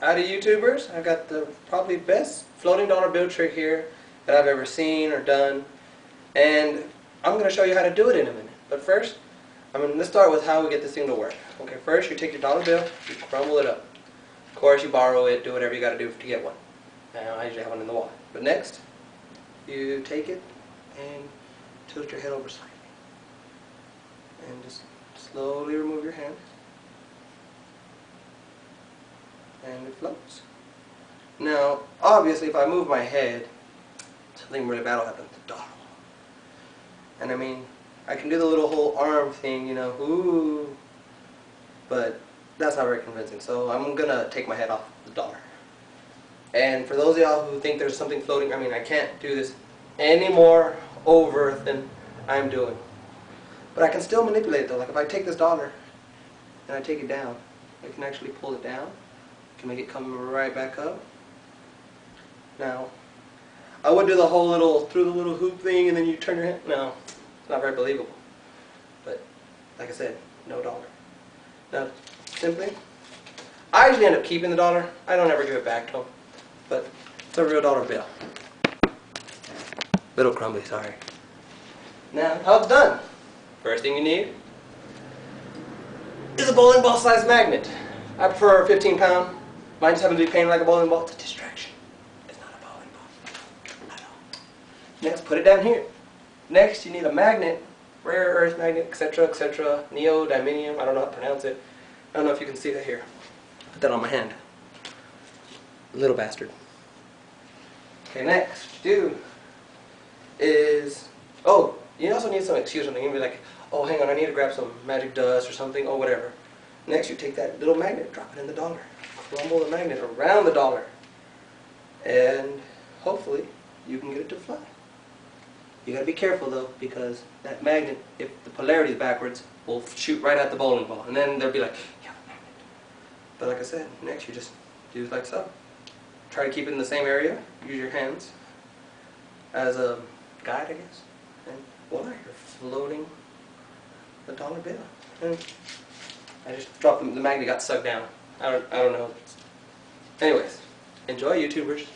Howdy YouTubers, I've got the probably best floating dollar bill trick here that I've ever seen or done, and I'm going to show you how to do it in a minute. But first, let's start with how we get this thing to work. Okay, first you take your dollar bill, you crumble it up. Of course you borrow it, do whatever you got to do to get one. Now I usually have one in the wallet. But next, you take it and tilt your head over slightly. And just slowly remove your hand. And it floats. Now, obviously, if I move my head, something really bad will happen to the dollar. And I can do the little whole arm thing, you know, ooh, but that's not very convincing. So I'm gonna take my head off the dollar. And for those of y'all who think there's something floating, I can't do this any more over than I'm doing. But I can still manipulate it though. Like if I take this dollar and I take it down, I can actually pull it down. Can make it come right back up. Now, I would do the whole little, through the little hoop thing and then you turn your head. No, it's not very believable. But, like I said, no dollar. Now, simply, I usually end up keeping the dollar. I don't ever give it back to them. But, it's a real dollar bill. Little crumbly, sorry. Now, how it's done. First thing you need is a bowling ball sized magnet. I prefer a 15-pound. Mine just happens to be painted like a bowling ball. It's a distraction. It's not a bowling ball at all. Next, put it down here. Next, you need a magnet, rare earth magnet, etc., etc. Neodymium. I don't know how to pronounce it. I don't know if you can see that here. Put that on my hand. Little bastard. Okay, next, what you do is, oh, you also need some excuse. Something. You'll be like, oh, hang on, I need to grab some magic dust or something, or whatever. Next, you take that little magnet, drop it in the dollar. Crumble the magnet around the dollar. And hopefully, you can get it to fly. You gotta be careful though, because that magnet, if the polarity is backwards, will shoot right at the bowling ball. And then they'll be like, you have a magnet. But like I said, next you just do like so. Try to keep it in the same area. Use your hands as a guide, I guess. And voila, you're floating the dollar bill. And I just dropped the magnet, got sucked down. I don't know. Anyways, enjoy YouTubers.